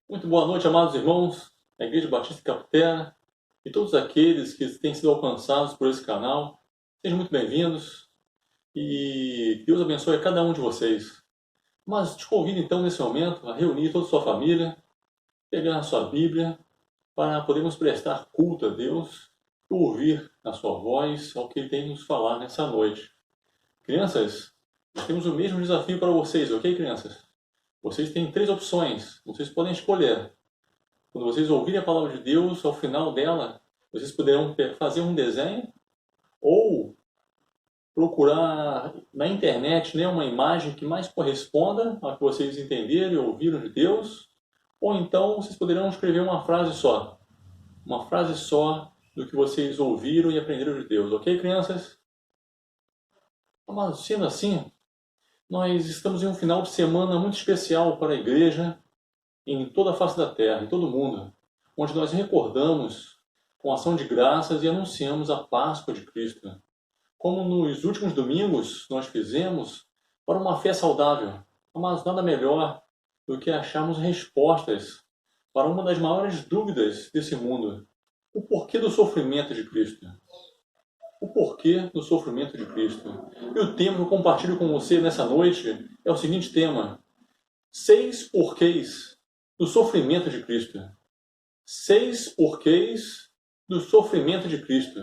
Muito boa noite, amados irmãos da Igreja Batista Capitera e todos aqueles que têm sido alcançados por esse canal. Sejam muito bem-vindos e Deus abençoe a cada um de vocês. Mas te convido então nesse momento a reunir toda a sua família, pegar a sua Bíblia para podermos prestar culto a Deus e ouvir a sua voz ao que Ele tem nos falar nessa noite. Crianças, nós temos o mesmo desafio para vocês, ok, crianças? Vocês têm 3 opções, vocês podem escolher. Quando vocês ouvirem a palavra de Deus, ao final dela, vocês poderão fazer um desenho ou procurar na internet, né, uma imagem que mais corresponda ao que vocês entenderam e ouviram de Deus, ou então vocês poderão escrever uma frase só do que vocês ouviram e aprenderam de Deus, ok, crianças? Mas sendo assim, nós estamos em um final de semana muito especial para a igreja em toda a face da terra, em todo o mundo, onde nós recordamos com ação de graças e anunciamos a Páscoa de Cristo. Como nos últimos domingos nós fizemos para uma fé saudável, mas nada melhor do que acharmos respostas para uma das maiores dúvidas desse mundo: o porquê do sofrimento de Cristo. O porquê do sofrimento de Cristo. E o tema que eu compartilho com você nessa noite é o seguinte tema: 6 porquês do sofrimento de Cristo. 6 porquês do sofrimento de Cristo.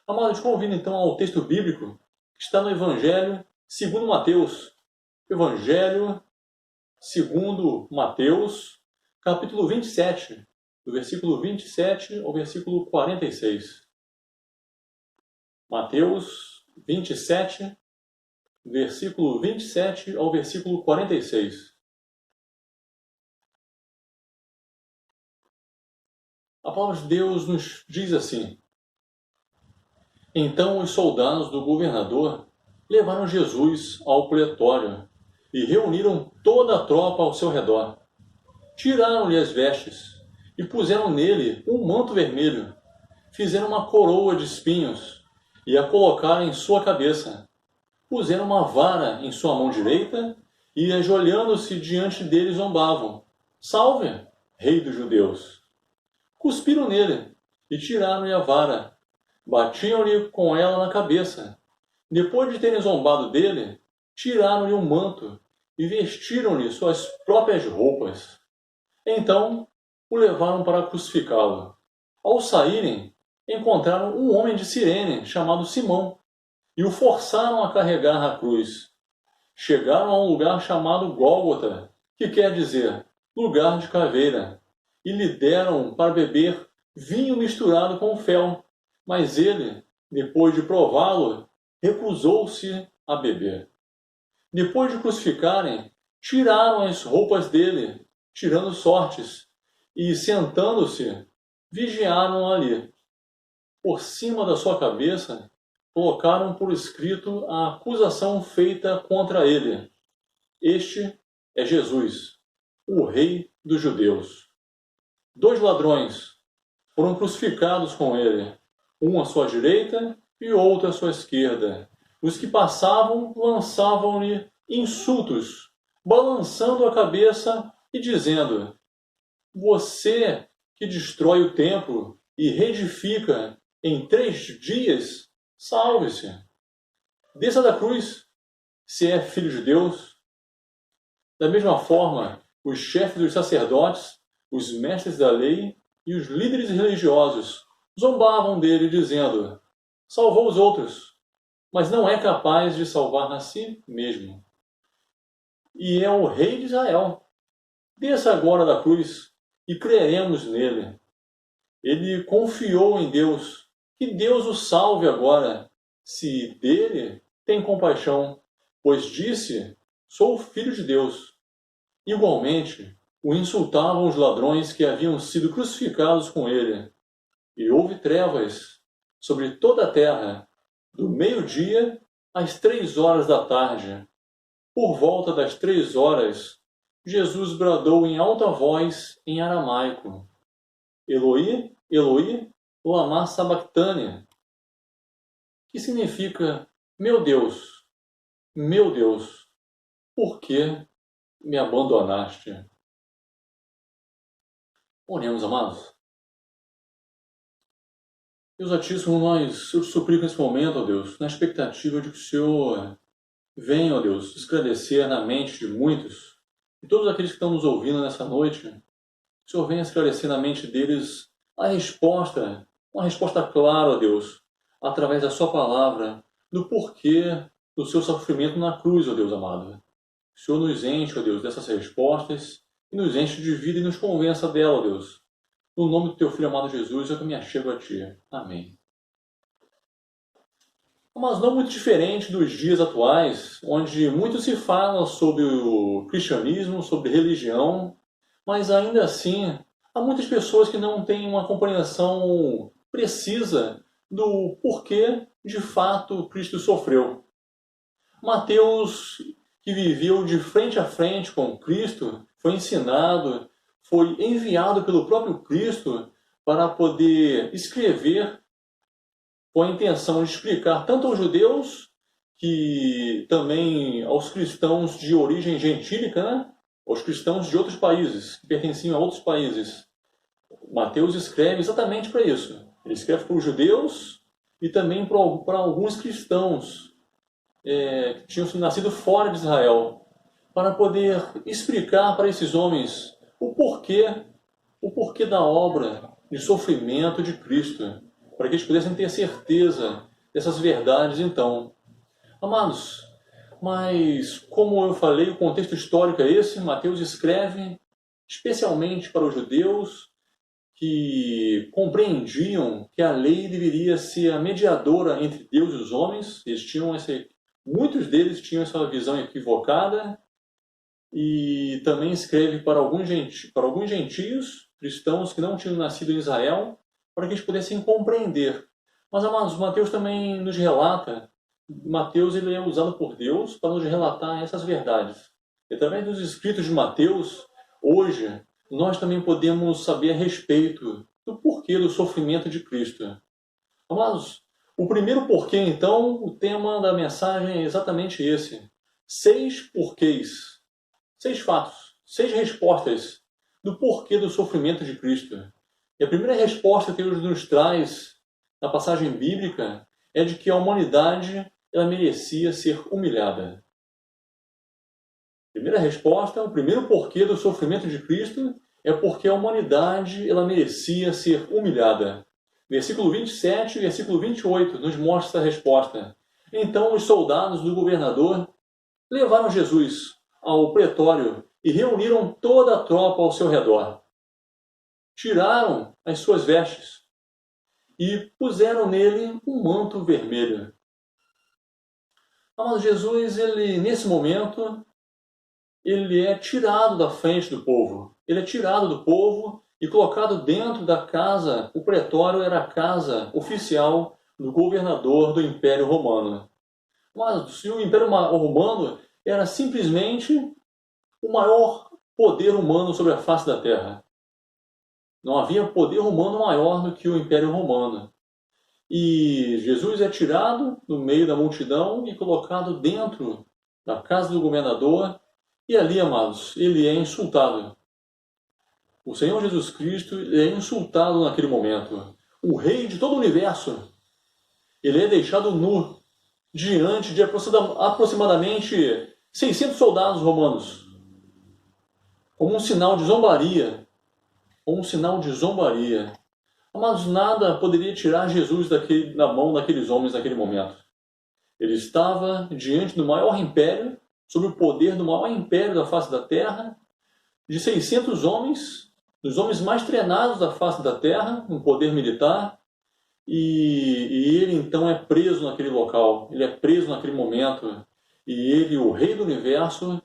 Amados, convido então ao texto bíblico que está no Evangelho segundo Mateus. Evangelho segundo Mateus, capítulo 27, do versículo 27 ao versículo 46. Mateus 27, versículo 27 ao versículo 46. A palavra de Deus nos diz assim: Então os soldados do governador levaram Jesus ao pretório e reuniram toda a tropa ao seu redor. Tiraram-lhe as vestes e puseram nele um manto vermelho. Fizeram uma coroa de espinhos e a colocaram em sua cabeça. Puseram uma vara em sua mão direita e, ajoelhando-se diante dele, zombavam: Salve, Rei dos Judeus! Cuspiram nele e tiraram-lhe a vara. Batiam-lhe com ela na cabeça. Depois de terem zombado dele, tiraram-lhe o manto e vestiram-lhe suas próprias roupas. Então o levaram para crucificá-lo. Ao saírem, encontraram um homem de Cirene chamado Simão e o forçaram a carregar a cruz. Chegaram a um lugar chamado Gólgota, que quer dizer lugar de caveira, e lhe deram para beber vinho misturado com fel, mas ele, depois de prová-lo, recusou-se a beber. Depois de crucificarem, tiraram as roupas dele, tirando sortes, e, sentando-se, vigiaram ali. Por cima da sua cabeça, colocaram por escrito a acusação feita contra ele: Este é Jesus, o Rei dos Judeus. 2 ladrões foram crucificados com ele, um à sua direita e outro à sua esquerda. Os que passavam lançavam-lhe insultos, balançando a cabeça e dizendo: Você que destrói o templo e reedifica em 3 dias, salve-se. Desça da cruz, se é filho de Deus. Da mesma forma, os chefes dos sacerdotes, os mestres da lei e os líderes religiosos zombavam dele, dizendo: Salvou os outros, mas não é capaz de salvar a si mesmo. E é o Rei de Israel. Desça agora da cruz e creremos nele. Ele confiou em Deus, que Deus o salve agora, se dele tem compaixão, pois disse: Sou o filho de Deus. Igualmente, o insultavam os ladrões que haviam sido crucificados com ele. E houve trevas sobre toda a terra, do meio-dia às 3 horas da tarde. Por volta das 3 horas, Jesus bradou em alta voz em aramaico: Eloi, Eloi, lama sabachthani, que significa: meu Deus, por que me abandonaste? Oremos, amados. Deus Altíssimo, eu te suplico nesse momento, ó Deus, na expectativa de que o Senhor venha, ó Deus, esclarecer na mente de muitos, e todos aqueles que estão nos ouvindo nessa noite, que o Senhor venha esclarecer na mente deles a resposta, uma resposta clara, ó Deus, através da sua palavra, do porquê do seu sofrimento na cruz, ó Deus amado. O Senhor nos enche, ó Deus, dessas respostas, e nos enche de vida e nos convença dela, ó Deus. No nome do teu Filho amado Jesus, eu que me achego a ti. Amém. Mas não muito diferente dos dias atuais, onde muito se fala sobre o cristianismo, sobre religião, mas ainda assim, há muitas pessoas que não têm uma compreensão precisa do porquê, de fato, Cristo sofreu. Mateus, que viveu de frente a frente com Cristo, foi ensinado, foi enviado pelo próprio Cristo para poder escrever com a intenção de explicar tanto aos judeus, que também aos cristãos de origem gentílica, né? Aos cristãos de outros países, que pertenciam a outros países. Mateus escreve exatamente para isso. Ele escreve para os judeus e também para alguns cristãos que tinham nascido fora de Israel, para poder explicar para esses homens o porquê da obra de sofrimento de Cristo, para que eles pudessem ter certeza dessas verdades então. Amados, mas como eu falei, o contexto histórico é esse. Mateus escreve especialmente para os judeus que compreendiam que a lei deveria ser a mediadora entre Deus e os homens. Muitos deles tinham essa visão equivocada. E também escreve para alguns gentios, cristãos que não tinham nascido em Israel, para que eles pudessem compreender. Mas, amados, Mateus também nos relata, Mateus ele é usado por Deus para nos relatar essas verdades. E através dos escritos de Mateus, hoje, nós também podemos saber a respeito do porquê do sofrimento de Cristo. Amados, o primeiro porquê, então, o tema da mensagem é exatamente esse. 6 porquês. 6 fatos, 6 respostas do porquê do sofrimento de Cristo. E a primeira resposta que Deus nos traz na passagem bíblica é de que a humanidade ela merecia ser humilhada. Primeira resposta, o primeiro porquê do sofrimento de Cristo é porque a humanidade ela merecia ser humilhada. Versículo 27 e versículo 28 nos mostra essa resposta. Então os soldados do governador levaram Jesus ao pretório e reuniram toda a tropa ao seu redor. Tiraram as suas vestes e puseram nele um manto vermelho. Mas Jesus, nesse momento, ele é tirado da frente do povo. Ele é tirado do povo e colocado dentro da casa. O pretório era a casa oficial do governador do Império Romano. Mas o Império Romano era simplesmente o maior poder humano sobre a face da Terra. Não havia poder humano maior do que o Império Romano. E Jesus é tirado do meio da multidão e colocado dentro da casa do governador. E ali, amados, ele é insultado. O Senhor Jesus Cristo é insultado naquele momento. O rei de todo o universo. Ele é deixado nu diante de aproximadamente 600 soldados romanos, como um sinal de zombaria. Mas nada poderia tirar Jesus da mão daqueles homens naquele momento. Ele estava diante do maior império, sob o poder do maior império da face da terra, de 600 homens, dos homens mais treinados da face da terra, um poder militar, e ele então é preso naquele local, ele é preso naquele momento, e ele, o rei do universo,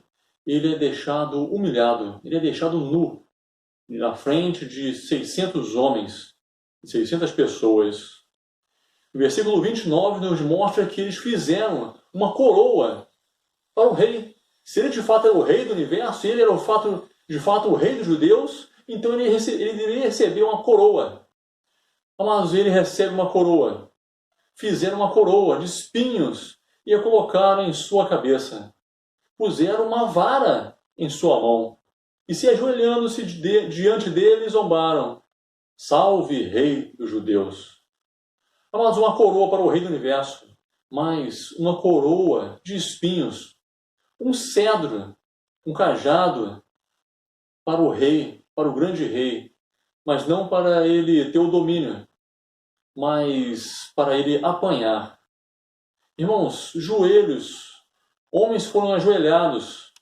ele é deixado humilhado, ele é deixado nu, na frente de 600 homens, 600 pessoas. O versículo 29 nos mostra que eles fizeram uma coroa para o rei. Se ele de fato era o rei do universo, ele era de fato o rei dos judeus, então ele deveria receber uma coroa. Mas ele recebe uma coroa. Fizeram uma coroa de espinhos e a colocaram em sua cabeça. Puseram uma vara em sua mão. e se ajoelhando-se diante dele, zombaram: Salve, Rei dos Judeus! Amados, uma coroa para o Rei do Universo, mas uma coroa de espinhos, um cedro, um cajado para o Rei, para o grande Rei, mas não para ele ter o domínio, mas para ele apanhar. Irmãos, joelhos, homens foram ajoelhados,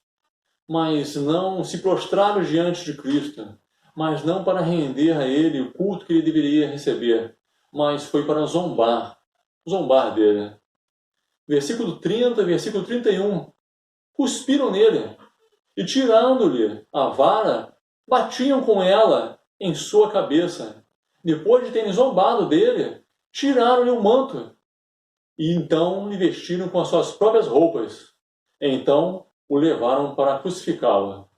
mas não se prostraram diante de Cristo, mas não para render a ele o culto que ele deveria receber, mas foi para zombar dele. Versículo 30, versículo 31, cuspiram nele e, tirando-lhe a vara, batiam com ela em sua cabeça. Depois de terem zombado dele, tiraram-lhe o manto e então lhe vestiram com as suas próprias roupas. Então o levaram para crucificá-lo.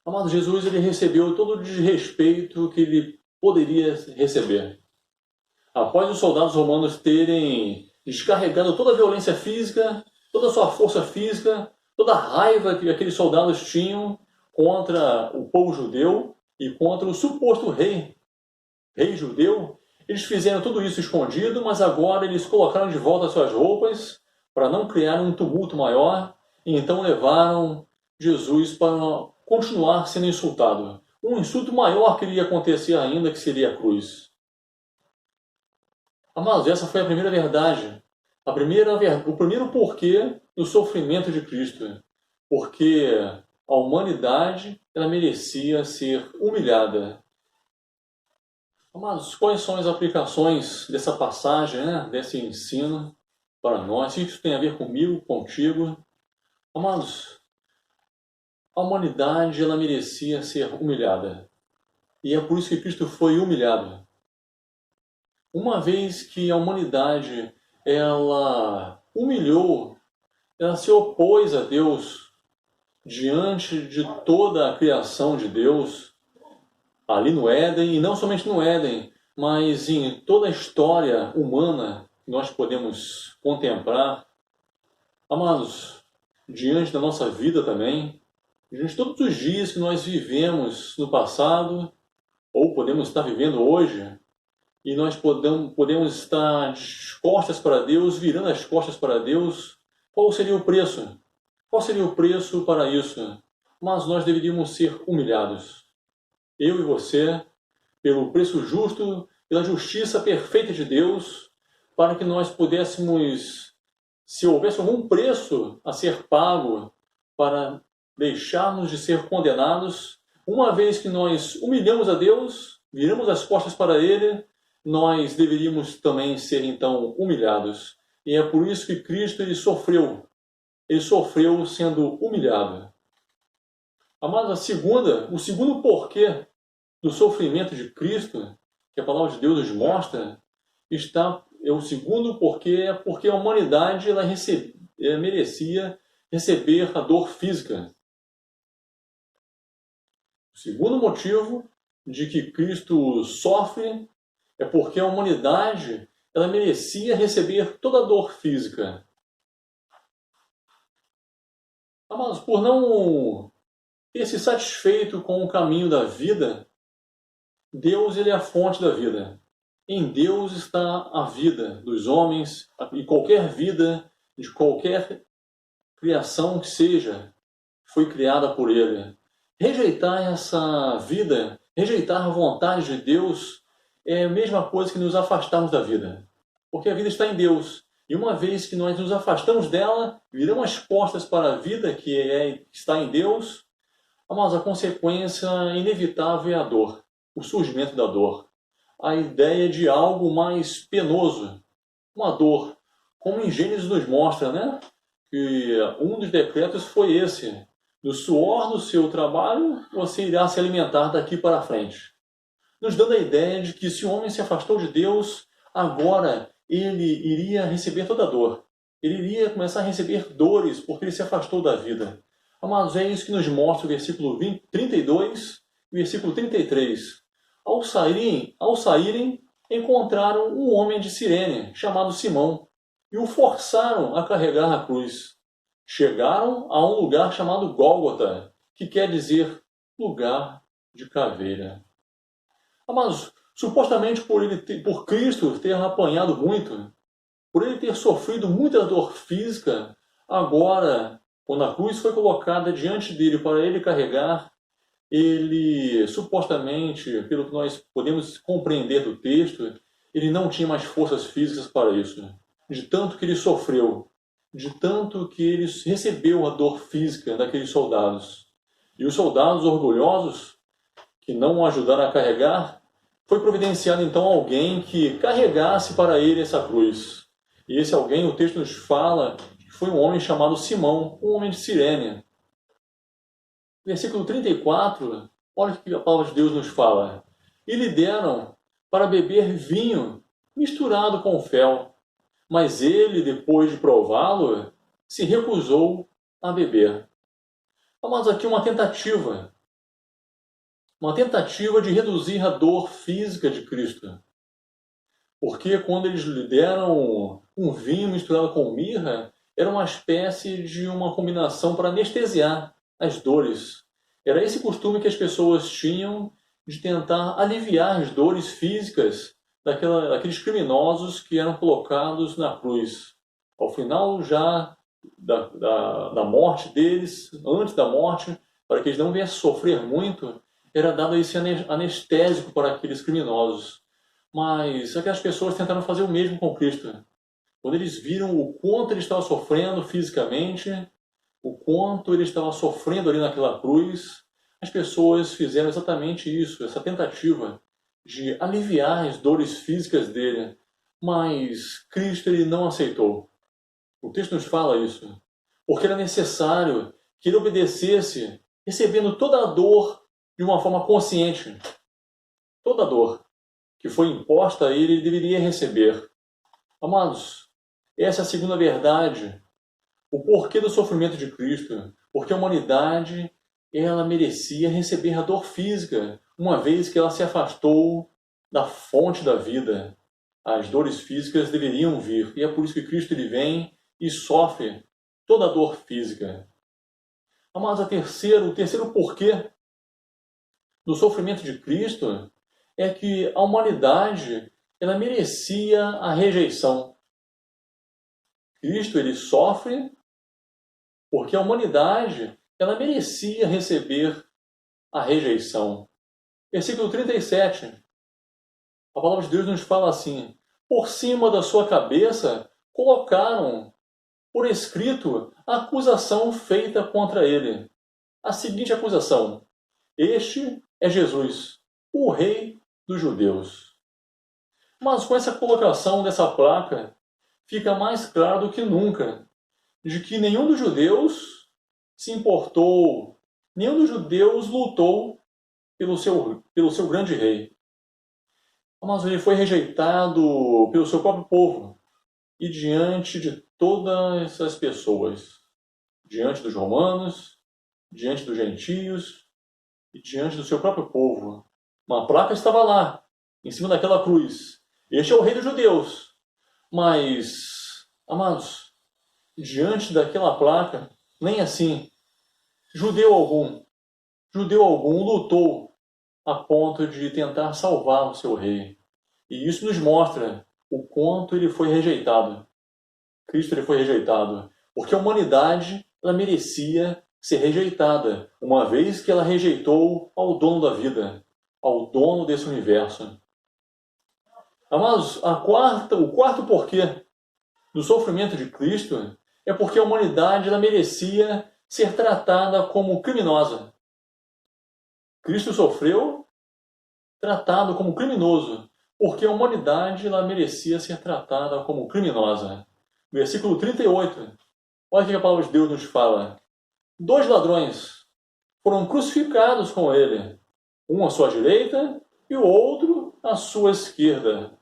Amado, Jesus, ele recebeu todo o desrespeito que ele poderia receber. Após os soldados romanos terem descarregado toda a violência física, toda a sua força física, toda a raiva que aqueles soldados tinham contra o povo judeu e contra o suposto rei judeu, eles fizeram tudo isso escondido, mas agora eles colocaram de volta as suas roupas para não criar um tumulto maior, e então levaram Jesus para continuar sendo insultado. Um insulto maior que iria acontecer ainda, que seria a cruz. Amados, essa foi a primeira verdade. O primeiro porquê do sofrimento de Cristo. Porque a humanidade, ela merecia ser humilhada. Amados, quais são as aplicações dessa passagem, desse ensino para nós? Isso tem a ver comigo, contigo. Amados, a humanidade, ela merecia ser humilhada. E é por isso que Cristo foi humilhado. Uma vez que a humanidade, ela humilhou, ela se opôs a Deus diante de toda a criação de Deus, ali no Éden, e não somente no Éden, mas em toda a história humana que nós podemos contemplar. Amados, diante da nossa vida também, diante de todos os dias que nós vivemos no passado, ou podemos estar vivendo hoje, e nós podemos estar de costas para Deus, virando as costas para Deus, qual seria o preço? Qual seria o preço para isso? Mas nós deveríamos ser humilhados. Eu e você, pelo preço justo, pela justiça perfeita de Deus, para que nós pudéssemos, se houvesse algum preço a ser pago para deixarmos de ser condenados, uma vez que nós humilhamos a Deus, viramos as costas para Ele, nós deveríamos também ser então humilhados. E é por isso que Cristo ele sofreu sendo humilhado. Amados, o segundo porquê do sofrimento de Cristo, que a palavra de Deus nos mostra, o segundo porquê é porque a humanidade ela merecia receber a dor física. O segundo motivo de que Cristo sofre é porque a humanidade ela merecia receber toda a dor física. Amados, por não ter se satisfeito com o caminho da vida, Deus ele é a fonte da vida. Em Deus está a vida dos homens e qualquer vida de qualquer criação que seja, foi criada por Ele. Rejeitar essa vida, rejeitar a vontade de Deus, é a mesma coisa que nos afastarmos da vida. Porque a vida está em Deus. E uma vez que nós nos afastamos dela, viramos as costas para a vida que está em Deus, mas a consequência inevitável é a dor, o surgimento da dor. A ideia de algo mais penoso, uma dor. Como em Gênesis nos mostra, que um dos decretos foi esse. Do suor do seu trabalho, você irá se alimentar daqui para frente. Nos dando a ideia de que se o homem se afastou de Deus, agora ele iria receber toda a dor. Ele iria começar a receber dores porque ele se afastou da vida. Mas é isso que nos mostra o versículo 32 e o versículo 33. Ao saírem, encontraram um homem de Cirene, chamado Simão, e o forçaram a carregar a cruz. Chegaram a um lugar chamado Gólgota, que quer dizer lugar de caveira. Mas supostamente por Cristo ter apanhado muito, por ele ter sofrido muita dor física, agora, quando a cruz foi colocada diante dele para ele carregar, ele supostamente, pelo que nós podemos compreender do texto, ele não tinha mais forças físicas para isso. De tanto que ele sofreu, de tanto que ele recebeu a dor física daqueles soldados. E os soldados orgulhosos, que não o ajudaram a carregar, foi providenciado então alguém que carregasse para ele essa cruz. E esse alguém, o texto nos fala, que foi um homem chamado Simão, um homem de Cirene. Versículo 34, olha o que a palavra de Deus nos fala. E lhe deram para beber vinho misturado com fel, mas ele, depois de prová-lo, se recusou a beber. Mas aqui uma tentativa de reduzir a dor física de Cristo. Porque quando eles lhe deram um vinho misturado com mirra, era uma espécie de uma combinação para anestesiar as dores. Era esse costume que as pessoas tinham de tentar aliviar as dores físicas daqueles criminosos que eram colocados na cruz. Ao final já da morte deles, antes da morte, para que eles não viessem sofrer muito, era dado esse anestésico para aqueles criminosos. Mas aquelas pessoas tentaram fazer o mesmo com Cristo. Quando eles viram o quanto ele estava sofrendo fisicamente, o quanto ele estava sofrendo ali naquela cruz, as pessoas fizeram exatamente isso, essa tentativa de aliviar as dores físicas dele. Mas Cristo ele não aceitou. O texto nos fala isso. Porque era necessário que ele obedecesse, recebendo toda a dor de uma forma consciente. Toda a dor que foi imposta a ele, ele deveria receber. Amados, essa é a segunda verdade. O porquê do sofrimento de Cristo. Porque a humanidade, ela merecia receber a dor física, uma vez que ela se afastou da fonte da vida. As dores físicas deveriam vir. E é por isso que Cristo ele vem e sofre toda a dor física. Amados, o terceiro porquê do sofrimento de Cristo é que a humanidade ela merecia a rejeição. Cristo ele sofre porque a humanidade ela merecia receber a rejeição. Versículo 37. A palavra de Deus nos fala assim: por cima da sua cabeça colocaram por escrito a acusação feita contra ele. A seguinte acusação: este é Jesus, o Rei dos Judeus. Mas com essa colocação dessa placa, fica mais claro do que nunca de que nenhum dos judeus se importou, nenhum dos judeus lutou pelo seu grande rei. Mas ele foi rejeitado pelo seu próprio povo e diante de todas essas pessoas, diante dos romanos, diante dos gentios e diante do seu próprio povo. Uma placa estava lá, em cima daquela cruz. Este é o Rei dos Judeus. Mas, amados, diante daquela placa, nem assim, judeu algum lutou a ponto de tentar salvar o seu rei. E isso nos mostra o quanto ele foi rejeitado. Cristo ele foi rejeitado. Porque a humanidade ela merecia ser rejeitada, uma vez que ela rejeitou ao dono da vida, ao dono desse universo. Amados, o quarto porquê do sofrimento de Cristo é porque a humanidade ela merecia ser tratada como criminosa. Cristo sofreu tratado como criminoso, porque a humanidade ela merecia ser tratada como criminosa. Versículo 38. Olha o que a palavra de Deus nos fala. 2 ladrões foram crucificados com ele, um à sua direita e o outro à sua esquerda.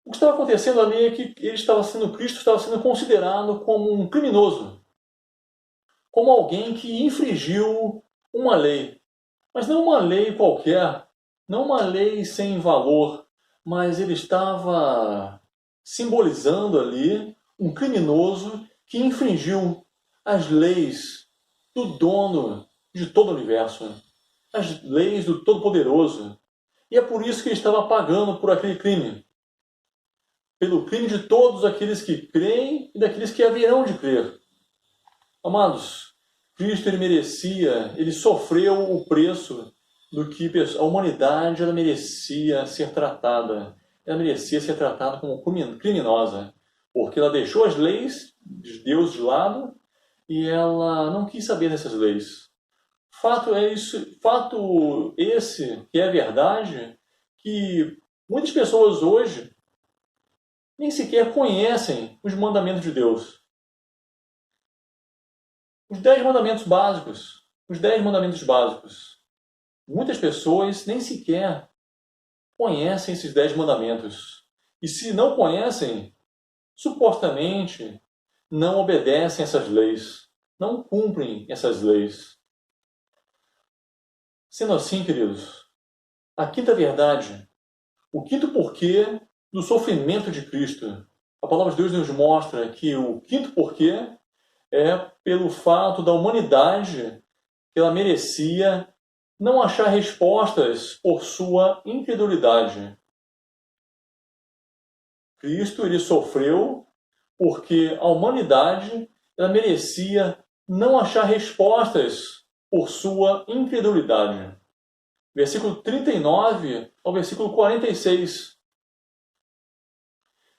O que estava acontecendo ali é que Cristo estava sendo considerado como um criminoso, como alguém que infringiu uma lei, mas não uma lei qualquer, não uma lei sem valor, mas ele estava simbolizando ali um criminoso que infringiu as leis do dono de todo o universo, as leis do Todo-Poderoso. E é por isso que ele estava pagando por aquele crime. Pelo crime de todos aqueles que creem e daqueles que haverão de crer. Amados, Cristo ele sofreu o preço do que a humanidade ela merecia ser tratada. Ela merecia ser tratada como criminosa, porque ela deixou as leis de Deus de lado e ela não quis saber dessas leis. Fato esse que é verdade, que muitas pessoas hoje nem sequer conhecem os mandamentos de Deus. Os 10 mandamentos básicos. Os 10 mandamentos básicos. Muitas pessoas nem sequer conhecem esses 10 mandamentos. E se não conhecem, supostamente não obedecem essas leis. Não cumprem essas leis. Sendo assim, queridos, a quinta verdade, o quinto porquê do sofrimento de Cristo. A palavra de Deus nos mostra que o quinto porquê é pelo fato da humanidade que ela merecia não achar respostas por sua incredulidade. Cristo ele sofreu porque a humanidade ela merecia não achar respostas por sua incredulidade. Versículo 39 ao versículo 46.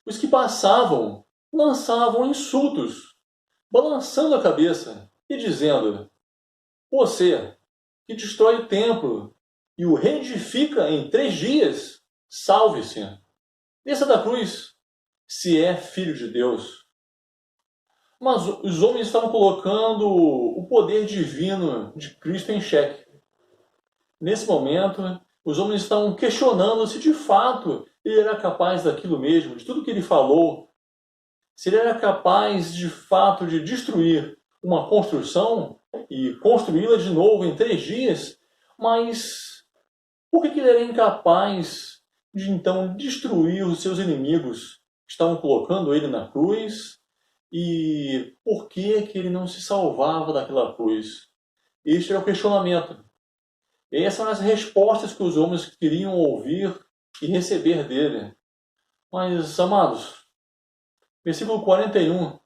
Os que passavam lançavam insultos, balançando a cabeça e dizendo: você, que destrói o templo e o reedifica em 3 dias, salve-se. Desça da cruz, se é filho de Deus. Mas os homens estavam colocando o poder divino de Cristo em xeque. Nesse momento, os homens estavam questionando se de fato ele era capaz daquilo mesmo, de tudo que ele falou. Se ele era capaz de fato de destruir uma construção e construí-la de novo em 3 dias, mas por que ele era incapaz de então destruir os seus inimigos que estavam colocando ele na cruz? E por que ele não se salvava daquela cruz? Este era o questionamento. E essas são as respostas que os homens queriam ouvir e receber dele. Mas, amados, versículo 41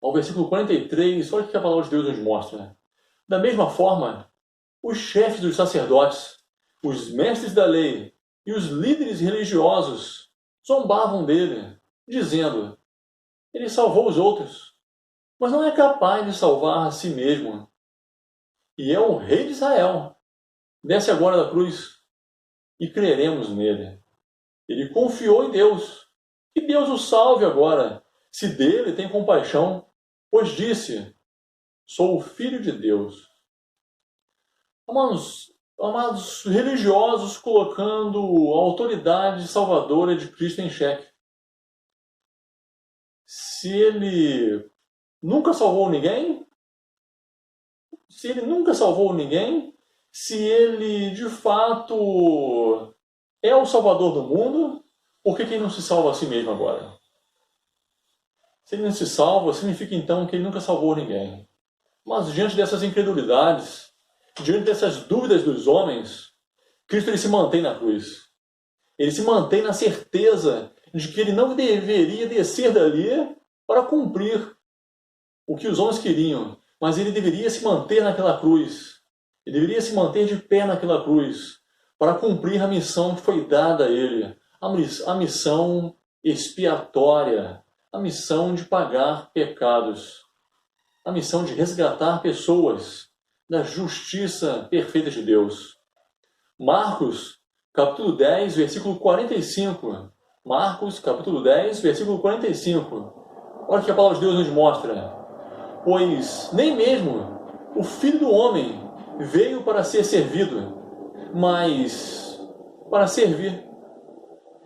ao versículo 43, olha o que a palavra de Deus nos mostra. Da mesma forma, os chefes dos sacerdotes, os mestres da lei e os líderes religiosos zombavam dele, dizendo: ele salvou os outros, mas não é capaz de salvar a si mesmo. E é o rei de Israel. Desce agora da cruz e creremos nele. Ele confiou em Deus. Que Deus o salve agora, se dele tem compaixão, pois disse: sou o filho de Deus. Amados religiosos colocando a autoridade salvadora de Cristo em xeque. Se ele nunca salvou ninguém, se ele de fato é o Salvador do mundo, por que ele não se salva a si mesmo agora? Se ele não se salva, significa então que ele nunca salvou ninguém. Mas diante dessas incredulidades, diante dessas dúvidas dos homens, Cristo ele se mantém na cruz. Ele se mantém na certeza de que ele não deveria descer dali para cumprir o que os homens queriam, mas ele deveria se manter naquela cruz. Ele deveria se manter de pé naquela cruz para cumprir a missão que foi dada a ele, a missão expiatória, a missão de pagar pecados, a missão de resgatar pessoas da justiça perfeita de Deus. Marcos, capítulo 10, versículo 45. Marcos, capítulo 10, versículo 45. Olha o que a palavra de Deus nos mostra. Pois nem mesmo o Filho do Homem veio para ser servido, mas para servir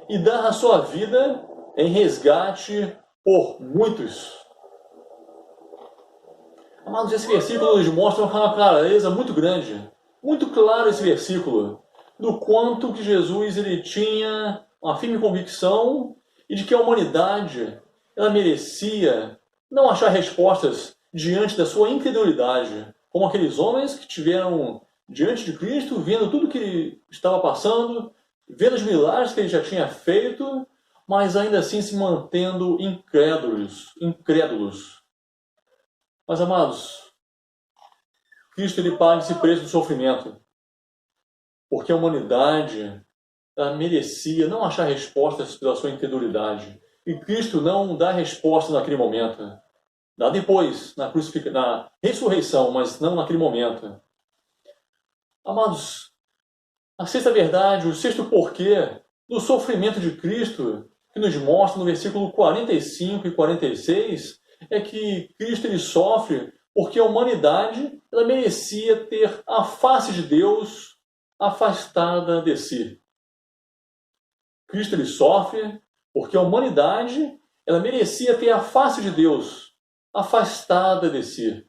e dar a sua vida em resgate por muitos. Amados, esse versículo nos mostra uma clareza muito grande, muito claro esse versículo, do quanto que Jesus ele tinha uma firme convicção e de que a humanidade ela merecia não achar respostas diante da sua incredulidade, como aqueles homens que tiveram diante de Cristo, vendo tudo que ele estava passando, vendo os milagres que ele já tinha feito, mas ainda assim se mantendo incrédulos. Mas, amados, Cristo ele paga esse preço do sofrimento, porque a humanidade ela merecia não achar respostas pela sua incredulidade. E Cristo não dá resposta naquele momento. Dá depois, na ressurreição, mas não naquele momento. Amados, a sexta verdade, o sexto porquê do sofrimento de Cristo, que nos mostra no versículo 45 e 46, é que Cristo ele sofre porque a humanidade ela merecia ter a face de Deus afastada de si. Cristo ele sofre porque a humanidade ela merecia ter a face de Deus afastada de si.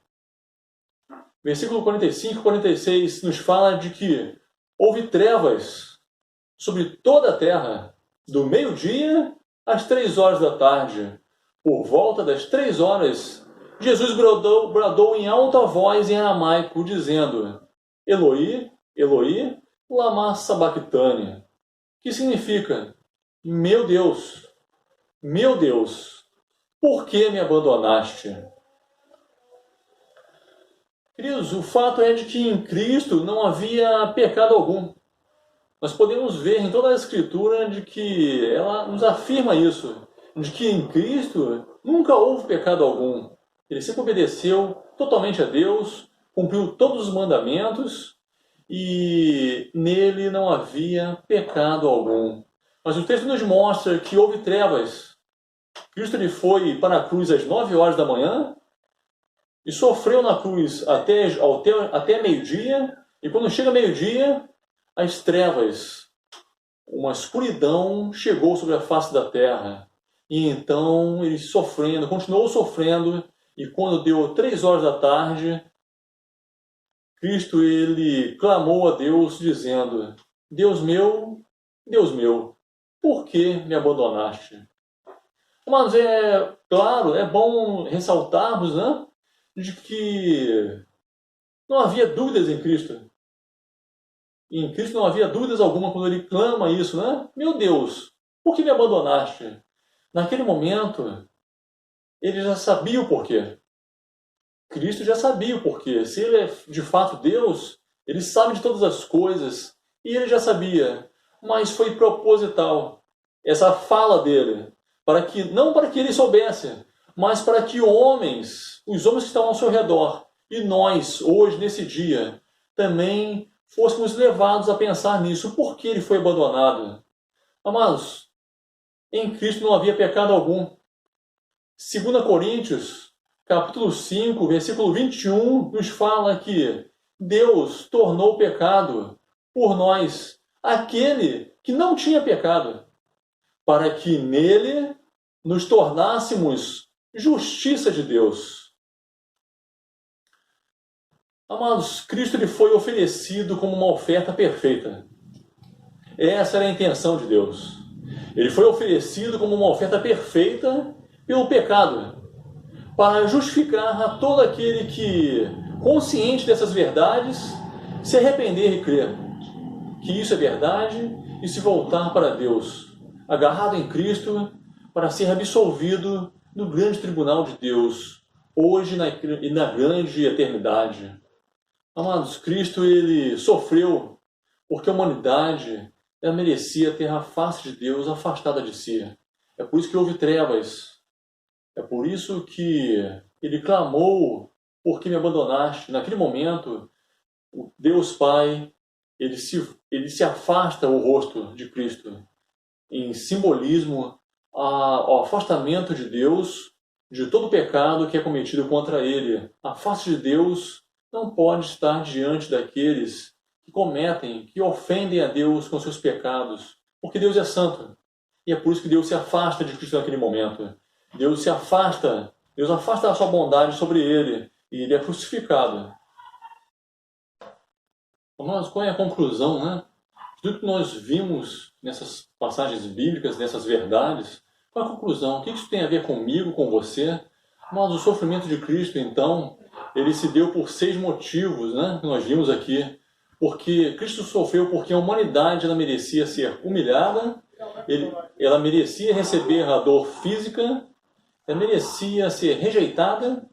Versículo 45 e 46 nos fala de que houve trevas sobre toda a terra, do meio-dia às 3 horas da tarde. Por volta das 3 horas, Jesus bradou em alta voz em aramaico, dizendo: Eloi, Eloi, lama sabachthani, que significa: meu Deus, por que me abandonaste? Queridos, o fato é de que em Cristo não havia pecado algum. Nós podemos ver em toda a Escritura de que ela nos afirma isso, de que em Cristo nunca houve pecado algum. Ele sempre obedeceu totalmente a Deus, cumpriu todos os mandamentos e nele não havia pecado algum. Mas o texto nos mostra que houve trevas. Cristo ele foi para a cruz às 9 horas da manhã e sofreu na cruz até meio-dia, e quando chega meio-dia, as trevas, uma escuridão chegou sobre a face da terra. E então ele continuou sofrendo, e quando deu 3 horas da tarde, Cristo ele clamou a Deus dizendo: Deus meu, por que me abandonaste? Mas é claro, é bom ressaltarmos, né, de que não havia dúvidas em Cristo. E em Cristo não havia dúvidas alguma quando ele clama isso, né? Meu Deus, por que me abandonaste? Naquele momento, ele já sabia o porquê. Cristo já sabia o porquê. Se ele é de fato Deus, ele sabe de todas as coisas. E ele já sabia. Mas foi proposital essa fala dele. Não para que ele soubesse, mas para que os homens que estavam ao seu redor, e nós, hoje, nesse dia, também fôssemos levados a pensar nisso. Por que ele foi abandonado? Amados, em Cristo não havia pecado algum. 2 Coríntios, capítulo 5, versículo 21, nos fala que Deus tornou pecado por nós aquele que não tinha pecado, para que nele nos tornássemos justiça de Deus. Amados, Cristo ele foi oferecido como uma oferta perfeita. Essa era a intenção de Deus. Ele foi oferecido como uma oferta perfeita pelo pecado, para justificar a todo aquele que, consciente dessas verdades, se arrepender e crer que isso é verdade e se voltar para Deus, agarrado em Cristo, para ser absolvido no grande tribunal de Deus, hoje e na grande eternidade. Amados, Cristo ele sofreu porque a humanidade ela merecia ter a face de Deus afastada de si. É por isso que houve trevas. É por isso que ele clamou: por que me abandonaste? Naquele momento, o Deus Pai ele se afasta o rosto de Cristo em simbolismo ao afastamento de Deus de todo pecado que é cometido contra ele. A face de Deus não pode estar diante daqueles que ofendem a Deus com seus pecados, porque Deus é santo. E é por isso que Deus se afasta de Cristo naquele momento. Deus afasta a sua bondade sobre ele, e ele é crucificado. Mas qual é a conclusão, né? Tudo que nós vimos nessas passagens bíblicas, nessas verdades, qual é a conclusão? O que isso tem a ver comigo, com você? Mas o sofrimento de Cristo, então, ele se deu por 6 motivos, né? Que nós vimos aqui. Porque Cristo sofreu porque a humanidade ela merecia ser humilhada, ela merecia receber a dor física, ela merecia ser rejeitada,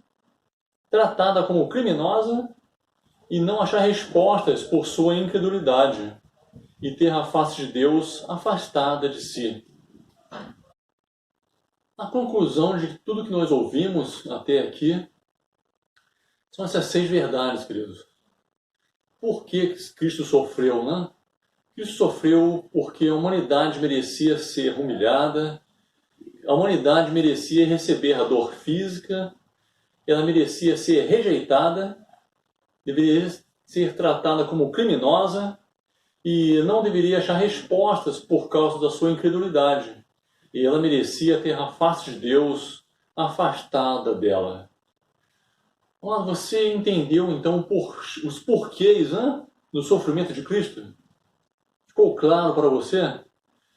tratada como criminosa e não achar respostas por sua incredulidade e ter a face de Deus afastada de si. A conclusão de tudo que nós ouvimos até aqui são essas 6 verdades, queridos. Por que Cristo sofreu, né? Cristo sofreu porque a humanidade merecia ser humilhada, a humanidade merecia receber a dor física, ela merecia ser rejeitada, deveria ser tratada como criminosa e não deveria achar respostas por causa da sua incredulidade. E ela merecia ter a face de Deus afastada dela. Mas você entendeu então os porquês, né, do sofrimento de Cristo? Ficou claro para você?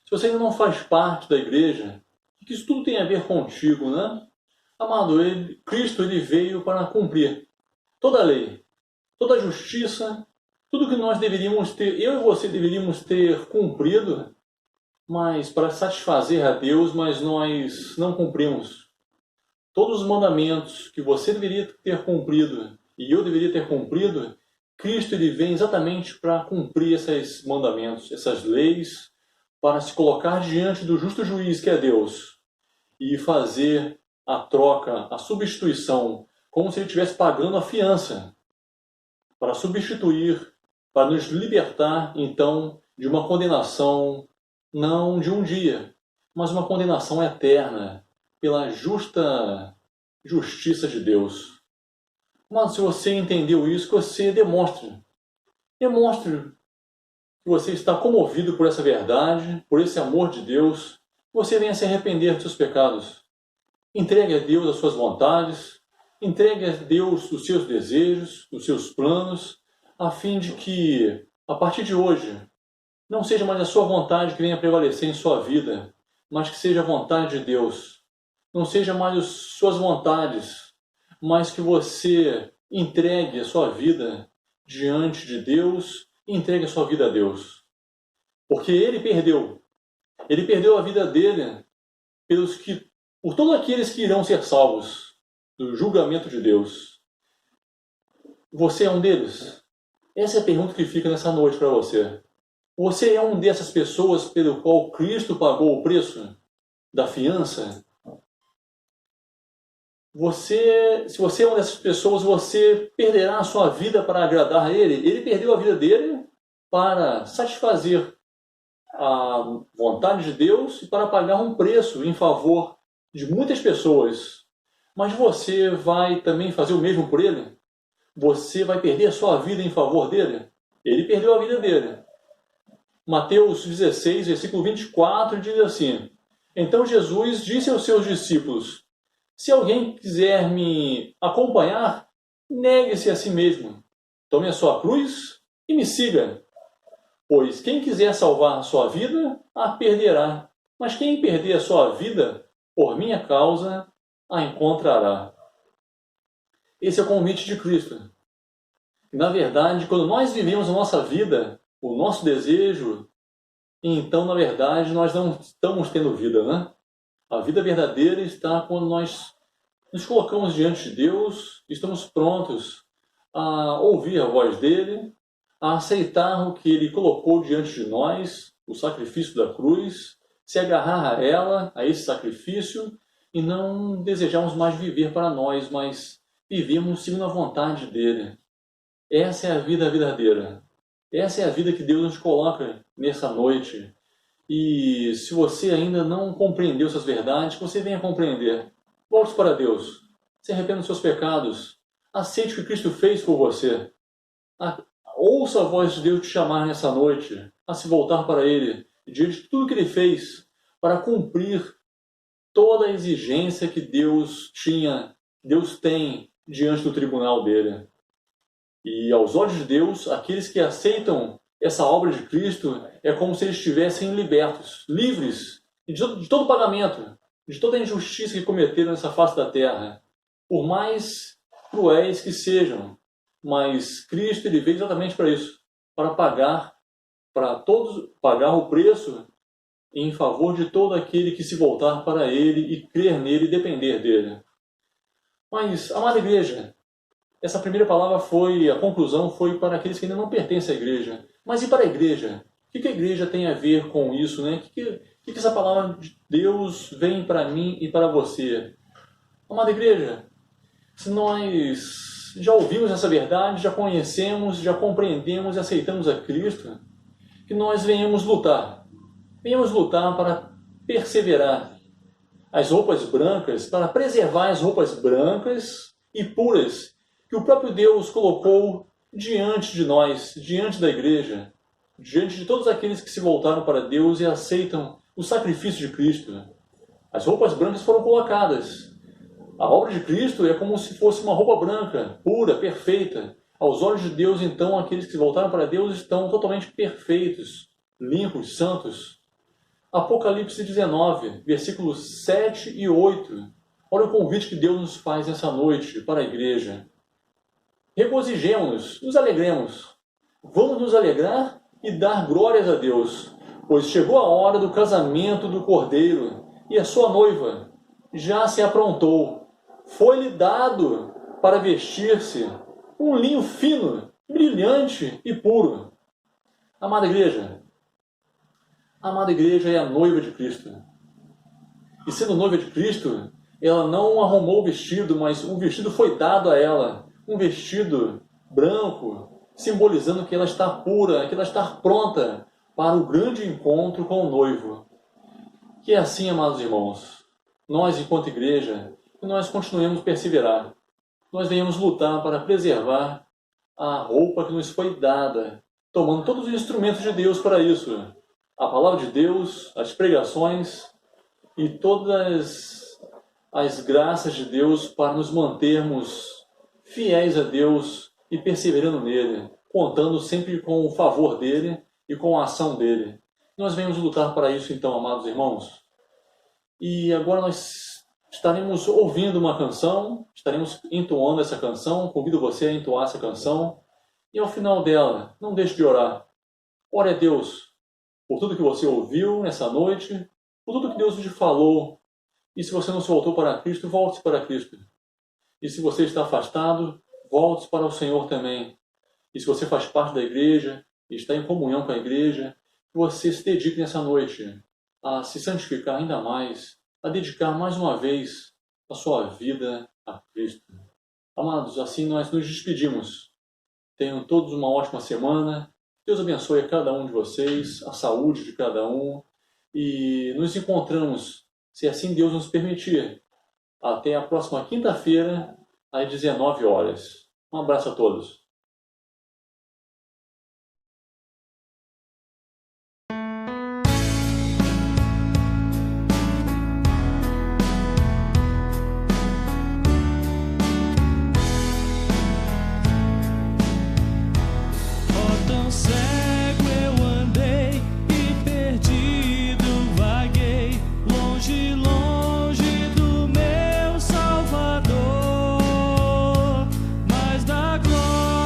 Se você ainda não faz parte da igreja, que isso tudo tem a ver contigo, né? Amado, Cristo ele veio para cumprir toda a lei, toda a justiça, tudo que nós deveríamos ter, eu e você deveríamos ter cumprido, mas para satisfazer a Deus, mas nós não cumprimos. Todos os mandamentos que você deveria ter cumprido e eu deveria ter cumprido, Cristo ele vem exatamente para cumprir esses mandamentos, essas leis, para se colocar diante do justo juiz que é Deus e fazer a troca, a substituição, como se ele estivesse pagando a fiança, para substituir, para nos libertar, então, de uma condenação, não de um dia, mas uma condenação eterna, pela justiça de Deus. Mas se você entendeu isso, que você demonstre. Demonstre que você está comovido por essa verdade, por esse amor de Deus, que você venha se arrepender dos seus pecados. Entregue a Deus as suas vontades, entregue a Deus os seus desejos, os seus planos, a fim de que, a partir de hoje, não seja mais a sua vontade que venha prevalecer em sua vida, mas que seja a vontade de Deus. Não seja mais as suas vontades, mas que você entregue a sua vida diante de Deus e entregue a sua vida a Deus. Porque ele perdeu a vida dele por todos aqueles que irão ser salvos do julgamento de Deus. Você é um deles? Essa é a pergunta que fica nessa noite para você. Você é um dessas pessoas pelo qual Cristo pagou o preço da fiança? Se você é uma dessas pessoas, você perderá a sua vida para agradar a Ele. Ele perdeu a vida dele para satisfazer a vontade de Deus e para pagar um preço em favor de muitas pessoas. Mas você vai também fazer o mesmo por Ele? Você vai perder a sua vida em favor dele? Ele perdeu a vida dele. Mateus 16, versículo 24, diz assim: Então Jesus disse aos seus discípulos: Se alguém quiser me acompanhar, negue-se a si mesmo. Tome a sua cruz e me siga. Pois quem quiser salvar a sua vida, a perderá. Mas quem perder a sua vida, por minha causa, a encontrará. Esse é o convite de Cristo. Na verdade, quando nós vivemos a nossa vida, o nosso desejo, então, na verdade, nós não estamos tendo vida, né? A vida verdadeira está quando nós nos colocamos diante de Deus, estamos prontos a ouvir a voz dele, a aceitar o que ele colocou diante de nós, o sacrifício da cruz, se agarrar a ela, a esse sacrifício, e não desejarmos mais viver para nós, mas vivermos segundo a vontade dele. Essa é a vida verdadeira. Essa é a vida que Deus nos coloca nessa noite. E se você ainda não compreendeu essas verdades, que você venha compreender. Volte para Deus. Se arrependa dos seus pecados. Aceite o que Cristo fez por você. Ouça a voz de Deus te chamar nessa noite a se voltar para Ele, diante de tudo que Ele fez, para cumprir toda a exigência que Deus tem diante do tribunal dele. E aos olhos de Deus, aqueles que aceitam essa obra de Cristo é como se eles estivessem libertos, livres de todo pagamento, de toda a injustiça que cometeram nessa face da terra. por mais cruéis que sejam. Mas Cristo ele veio exatamente para isso, para pagar o preço em favor de todo aquele que se voltar para Ele e crer nele e depender dele. Mas, amada igreja, essa primeira palavra a conclusão foi para aqueles que ainda não pertencem à igreja. Mas e para a igreja? O que a igreja tem a ver com isso, né? O que essa palavra de Deus vem para mim e para você? Amada igreja, se nós já ouvimos essa verdade, já conhecemos, já compreendemos e aceitamos a Cristo, que nós venhamos lutar. Venhamos lutar para perseverar. As roupas brancas, para preservar as roupas brancas e puras que o próprio Deus colocou diante de nós, diante da igreja, diante de todos aqueles que se voltaram para Deus e aceitam o sacrifício de Cristo. As roupas brancas foram colocadas. A obra de Cristo é como se fosse uma roupa branca, pura, perfeita. Aos olhos de Deus, então, aqueles que se voltaram para Deus estão totalmente perfeitos, limpos, santos. Apocalipse 19, versículos 7 e 8. Olha o convite que Deus nos faz nessa noite para a igreja. Regozijemos-nos, nos alegremos. Vamos nos alegrar e dar glórias a Deus, pois chegou a hora do casamento do Cordeiro, e a sua noiva já se aprontou. Foi-lhe dado para vestir-se um linho fino, brilhante e puro. Amada igreja é a noiva de Cristo. E sendo noiva de Cristo, ela não arrumou o vestido, mas o vestido foi dado a ela. Um vestido branco, simbolizando que ela está pura, que ela está pronta para o grande encontro com o noivo. Que é assim, amados irmãos, nós, enquanto igreja, que nós continuemos a perseverar. Nós venhamos lutar para preservar a roupa que nos foi dada, tomando todos os instrumentos de Deus para isso. A palavra de Deus, as pregações e todas as graças de Deus para nos mantermos fiéis a Deus e perseverando nele, contando sempre com o favor dele e com a ação dele. Nós venhamos lutar para isso então, amados irmãos. E agora nós estaremos ouvindo uma canção, estaremos entoando essa canção, convido você a entoar essa canção, e ao final dela, não deixe de orar. Ore a Deus por tudo que você ouviu nessa noite, por tudo que Deus te falou. E se você não se voltou para Cristo, volte-se para Cristo. E se você está afastado, volte-se para o Senhor também. E se você faz parte da igreja, e está em comunhão com a igreja, que você se dedique nessa noite a se santificar ainda mais, a dedicar mais uma vez a sua vida a Cristo. Amados, assim nós nos despedimos. Tenham todos uma ótima semana. Deus abençoe a cada um de vocês, a saúde de cada um. E nos encontramos, se assim Deus nos permitir, até a próxima quinta-feira, às 19 horas. Um abraço a todos. Longe do meu Salvador, mas da glória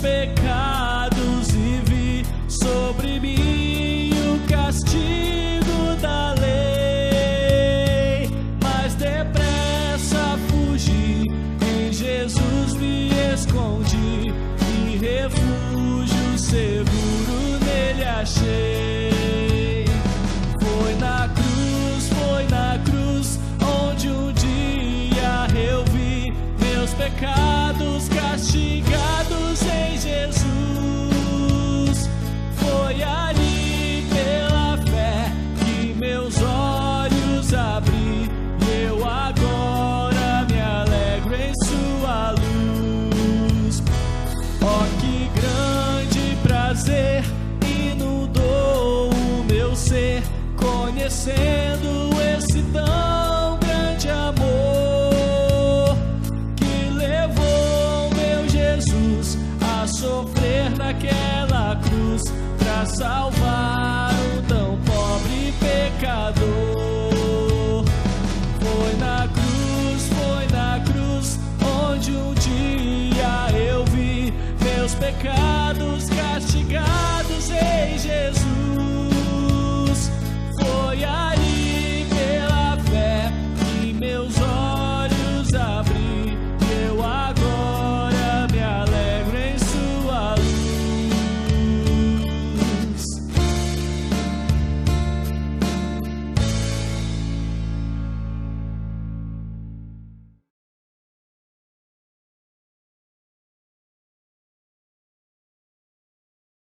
pecados e vi sobre mim o castigo da lei. Mas depressa fugi, em Jesus me escondi, e refúgio seguro nele achei. Foi na cruz, onde um dia eu vi meus pecados castigados em Jesus. Foi ali pela fé que meus olhos abri, e eu agora me alegro em sua luz. Oh, que grande prazer inundou o meu ser, conhecendo esse tão grande amor, que levou meu Jesus a sofrer naquela cruz, pra salvar um tão pobre pecador. Foi na cruz, onde um dia eu vi meus pecados castigados em Jesus.